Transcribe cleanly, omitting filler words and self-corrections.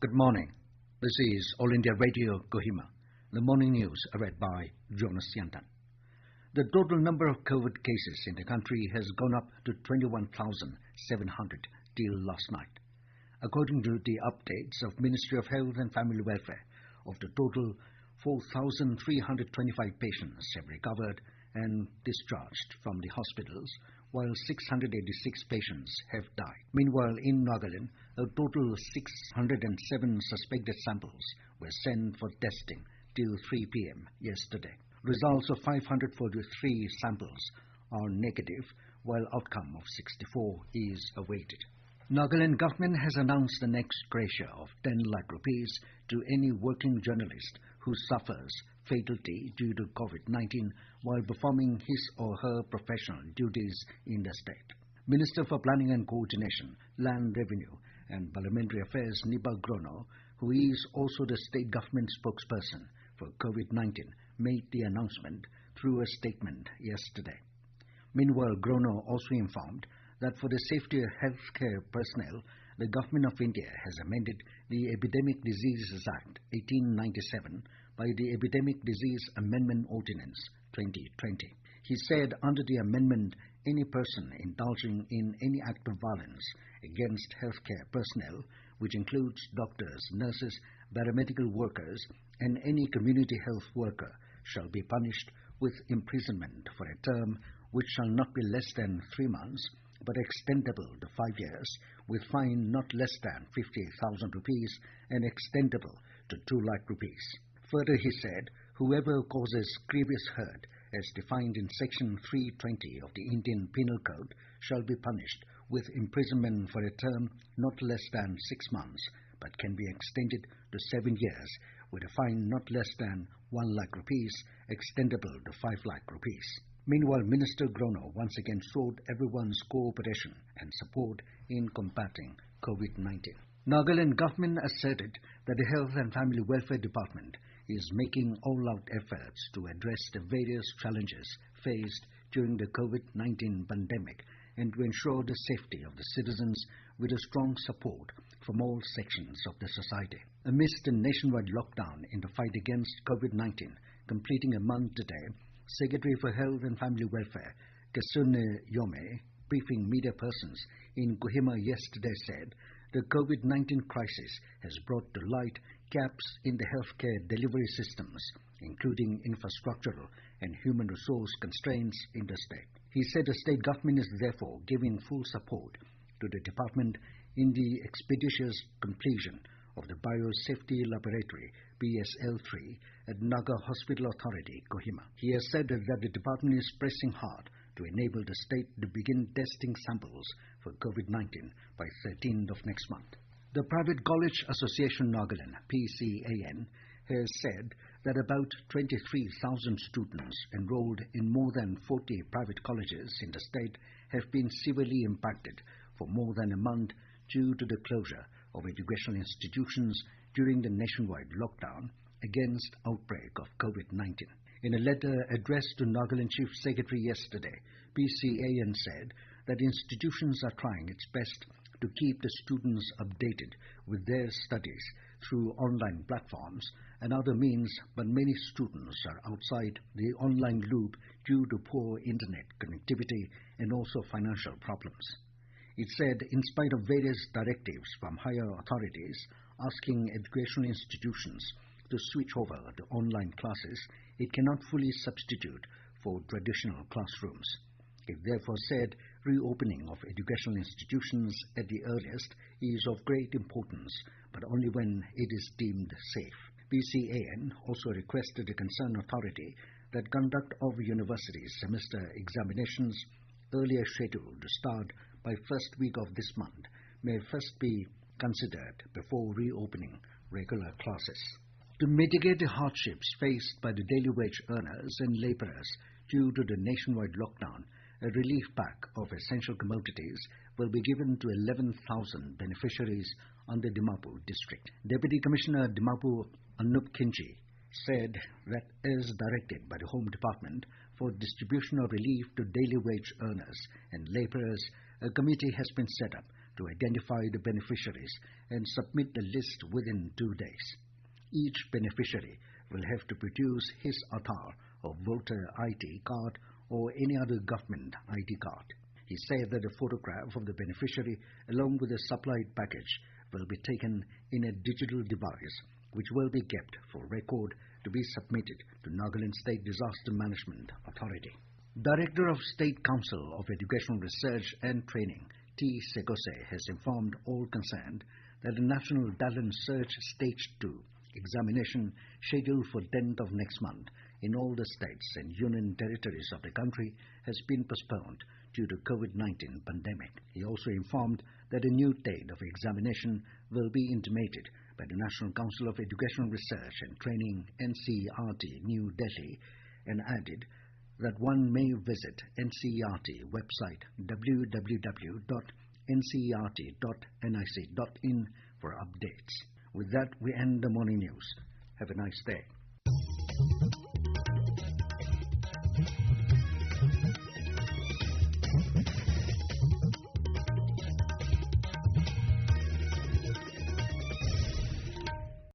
Good morning. This is All India Radio Kohima. The morning news read by Jonas Yantan. The total number of COVID cases in the country has gone up to 21,700 till last night. According to the updates of Ministry of Health and Family Welfare, of the total, 4,325 patients have recovered and discharged from the hospitals, while 686 patients have died. Meanwhile, in Nagaland, a total of 607 suspected samples were sent for testing till 3 p.m. yesterday. Results of 543 samples are negative, while outcome of 64 is awaited. Nagaland government has announced an ex gratia of 10 lakh rupees to any working journalist who suffers fatality due to COVID-19 while performing his or her professional duties in the state. Minister for Planning and Coordination, Land Revenue and Parliamentary Affairs Nipa Grono, who is also the state government spokesperson for COVID-19, made the announcement through a statement yesterday. Meanwhile, Grono also informed that for the safety of healthcare personnel, the Government of India has amended the Epidemic Diseases Act 1897 by the Epidemic Disease Amendment Ordinance 2020. He said under the amendment, any person indulging in any act of violence against healthcare personnel, which includes doctors, nurses, paramedical workers, and any community health worker, shall be punished with imprisonment for a term which shall not be less than 3 months, but extendable to 5 years, with fine not less than 50,000 rupees and extendable to 2 lakh rupees. Further, he said, whoever causes grievous hurt, as defined in Section 320 of the Indian Penal Code, shall be punished with imprisonment for a term not less than 6 months, but can be extended to 7 years, with a fine not less than 1 lakh rupees, extendable to 5 lakh rupees. Meanwhile, Minister Grono once again sought everyone's cooperation and support in combating COVID-19. Nagaland government asserted that the Health and Family Welfare Department is making all-out efforts to address the various challenges faced during the COVID-19 pandemic and to ensure the safety of the citizens with a strong support from all sections of the society. Amidst the nationwide lockdown in the fight against COVID-19, completing a month today, Secretary for Health and Family Welfare, Kasune Yome, briefing media persons in Kohima yesterday, said the COVID-19 crisis has brought to light gaps in the healthcare delivery systems, including infrastructural and human resource constraints in the state. He said the state government is therefore giving full support to the department in the expeditious completion of the Biosafety Laboratory BSL-3 at Naga Hospital Authority, Kohima. He has said that the department is pressing hard to enable the state to begin testing samples for COVID-19 by 13th of next month. The Private College Association Nagaland, PCAN, has said that about 23,000 students enrolled in more than 40 private colleges in the state have been severely impacted for more than a month due to the closure of educational institutions during the nationwide lockdown against outbreak of COVID-19. In a letter addressed to Nagaland Chief Secretary yesterday, PCAN said that institutions are trying its best to keep the students updated with their studies through online platforms and other means, but many students are outside the online loop due to poor internet connectivity and also financial problems. It said, in spite of various directives from higher authorities asking educational institutions to switch over to online classes, it cannot fully substitute for traditional classrooms. It therefore said reopening of educational institutions at the earliest is of great importance, but only when it is deemed safe. PCAN also requested the concerned authority that conduct of university semester examinations earlier scheduled to start by first week of this month may first be considered before reopening regular classes. To mitigate the hardships faced by the daily wage earners and laborers due to the nationwide lockdown, a relief pack of essential commodities will be given to 11,000 beneficiaries under Dimapur district. Deputy Commissioner Dimapur Anup Kinji said that as directed by the Home Department for distribution of relief to daily wage earners and laborers, a committee has been set up to identify the beneficiaries and submit the list within 2 days. Each beneficiary will have to produce his Aadhaar or voter ID card or any other government ID card. He said that a photograph of the beneficiary along with a supplied package will be taken in a digital device which will be kept for record to be submitted to Nagaland State Disaster Management Authority. Director of State Council of Educational Research and Training, T. Sekose, has informed all concerned that the National Talent Search Stage 2 examination scheduled for 10th of next month in all the states and union territories of the country has been postponed due to COVID-19 pandemic. He also informed that a new date of examination will be intimated by the National Council of Educational Research and Training, NCERT, New Delhi, and added that one may visit NCERT website www.ncert.nic.in for updates. With that, we end the morning news. Have a nice day.